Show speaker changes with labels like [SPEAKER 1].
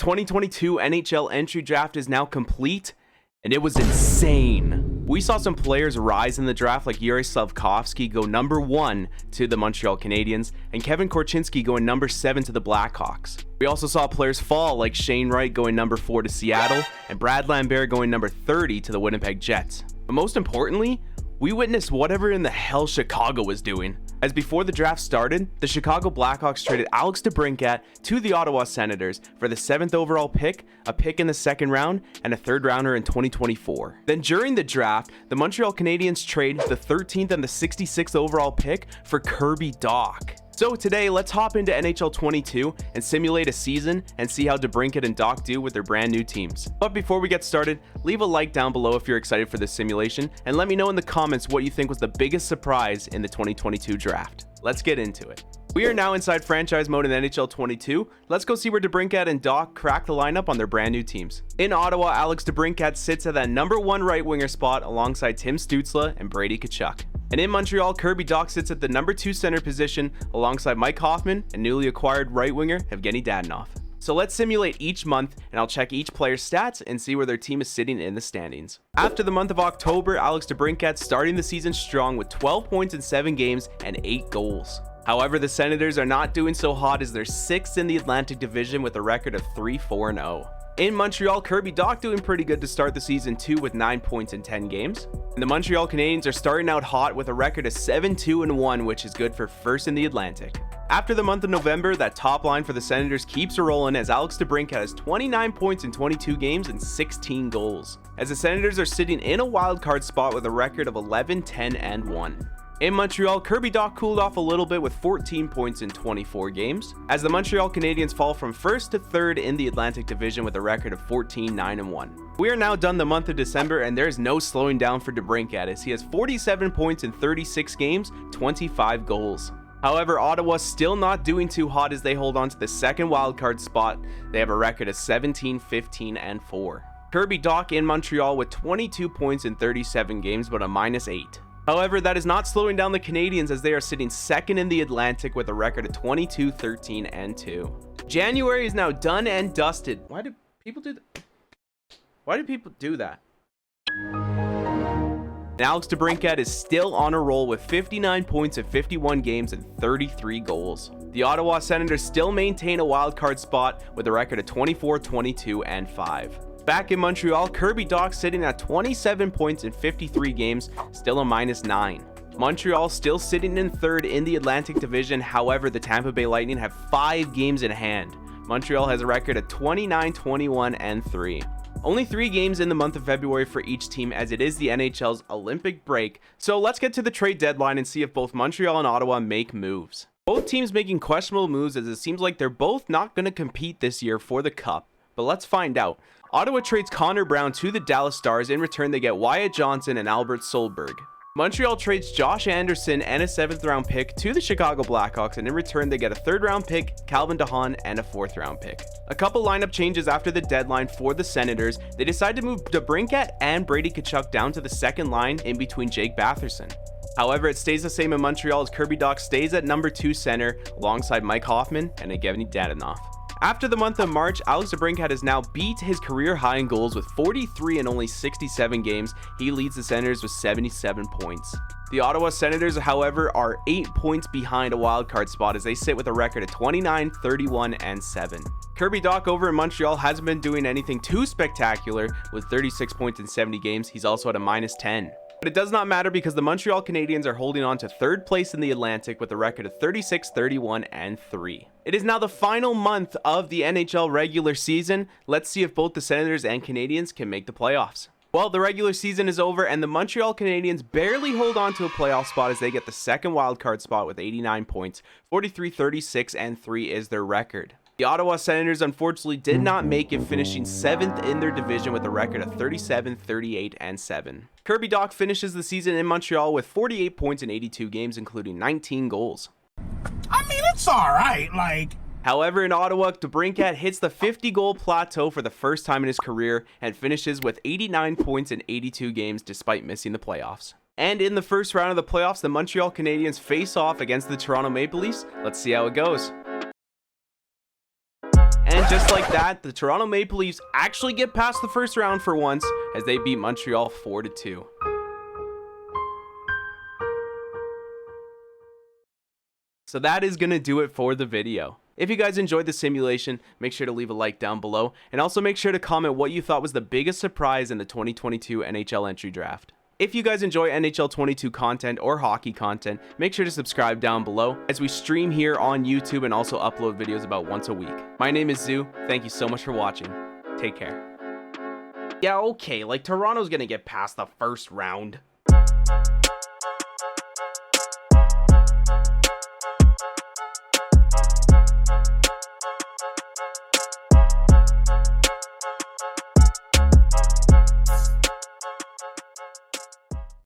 [SPEAKER 1] 2022 NHL Entry Draft is now complete, and it was insane. We saw some players rise in the draft like Juraj Slafkovsky go number 1 to the Montreal Canadiens, and Kevin Korchinski going number 7 to the Blackhawks. We also saw players fall like Shane Wright going number 4 to Seattle, and Brad Lambert going number 30 to the Winnipeg Jets. But most importantly, we witnessed whatever in the hell Chicago was doing. As before the draft started, the Chicago Blackhawks traded Alex DeBrincat to the Ottawa Senators for the 7th overall pick, a pick in the 2nd round, and a 3rd rounder in 2024. Then during the draft, the Montreal Canadiens trade the 13th and the 66th overall pick for Kirby, Dach. So today, let's hop into NHL 22 and simulate a season and see how DeBrincat and Dach do with their brand new teams. But before we get started, leave a like down below if you're excited for this simulation, and let me know in the comments what you think was the biggest surprise in the 2022 draft. Let's get into it. We are now inside franchise mode in NHL 22. Let's go see where DeBrincat and Dach crack the lineup on their brand new teams. In Ottawa, Alex DeBrincat sits at that number 1 right winger spot alongside Tim Stützle and Brady Tkachuk. And in Montreal, Kirby Dach sits at the number 2 center position alongside Mike Hoffman and newly acquired right winger Evgeny Dadonov. So let's simulate each month, and I'll check each player's stats and see where their team is sitting in the standings. After the month of October, Alex DeBrincat starting the season strong with 12 points in 7 games and 8 goals. However, the Senators are not doing so hot as they're 6th in the Atlantic Division with a record of 3-4-0. In Montreal, Kirby Dach doing pretty good to start the season too with 9 points in 10 games. And the Montreal Canadiens are starting out hot with a record of 7-2-1, which is good for 1st in the Atlantic. After the month of November, that top line for the Senators keeps rolling as Alex DeBrincat has 29 points in 22 games and 16 goals. As the Senators are sitting in a wild card spot with a record of 11-10-1. In Montreal, Kirby Dach cooled off a little bit with 14 points in 24 games, as the Montreal Canadiens fall from 1st to 3rd in the Atlantic Division with a record of 14-9-1. We are now done the month of December, and there is no slowing down for DeBrincat as he has 47 points in 36 games, 25 goals. However, Ottawa's still not doing too hot as they hold on to the 2nd wildcard spot. They have a record of 17-15-4. Kirby Dach in Montreal with 22 points in 37 games, but a -8. However, that is not slowing down the Canadiens as they are sitting 2nd in the Atlantic with a record of 22-13-2. January is now done and dusted. Why do people do that? Why do people do that? And Alex DeBrincat is still on a roll with 59 points in 51 games and 33 goals. The Ottawa Senators still maintain a wild card spot with a record of 24-22-5. Back in Montreal, Kirby Dach sitting at 27 points in 53 games, still a -9. Montreal still sitting in 3rd in the Atlantic Division, however the Tampa Bay Lightning have 5 games in hand. Montreal has a record of 29-21-3. Only 3 games in the month of February for each team as it is the NHL's Olympic break, so let's get to the trade deadline and see if both Montreal and Ottawa make moves. Both teams making questionable moves as it seems like they're both not going to compete this year for the Cup, but let's find out. Ottawa trades Connor Brown to the Dallas Stars. In return, they get Wyatt Johnson and Albert Solberg. Montreal trades Josh Anderson and a 7th round pick to the Chicago Blackhawks, and in return, they get a 3rd round pick, Calvin Dach, and a 4th round pick. A couple lineup changes after the deadline for the Senators. They decide to move DeBrincat and Brady Tkachuk down to the 2nd line in between Jake Batherson. However, it stays the same in Montreal as Kirby Dach stays at number 2 center alongside Mike Hoffman and Evgeny Dadonov. After the month of March, Alex DeBrincat has now beat his career high in goals with 43 in only 67 games. He leads the Senators with 77 points. The Ottawa Senators, however, are 8 points behind a wildcard spot as they sit with a record of 29-31-7. Kirby Dach over in Montreal hasn't been doing anything too spectacular with 36 points in 70 games. He's also at a -10. But it does not matter because the Montreal Canadiens are holding on to 3rd place in the Atlantic with a record of 36-31-3. It is now the final month of the NHL regular season. Let's see if both the Senators and Canadiens can make the playoffs. Well, the regular season is over and the Montreal Canadiens barely hold on to a playoff spot as they get the 2nd wildcard spot with 89 points. 43-36-3 is their record. The Ottawa Senators unfortunately did not make it, finishing 7th in their division with a record of 37-38-7. Kirby Dach finishes the season in Montreal with 48 points in 82 games, including 19 goals.
[SPEAKER 2] I mean, it's alright, like...
[SPEAKER 1] However, in Ottawa, DeBrincat hits the 50-goal plateau for the first time in his career and finishes with 89 points in 82 games despite missing the playoffs. And in the first round of the playoffs, the Montreal Canadiens face off against the Toronto Maple Leafs. Let's see how it goes. And just like that, the Toronto Maple Leafs actually get past the first round for once as they beat Montreal 4-2. So that is going to do it for the video. If you guys enjoyed the simulation, make sure to leave a like down below, and also make sure to comment what you thought was the biggest surprise in the 2022 NHL Entry Draft. If you guys enjoy NHL 22 content or hockey content, make sure to subscribe down below as we stream here on YouTube and also upload videos about once a week. My name is Zoo. Thank you so much for watching. Take care. Yeah, okay, like Toronto's gonna get past the first round.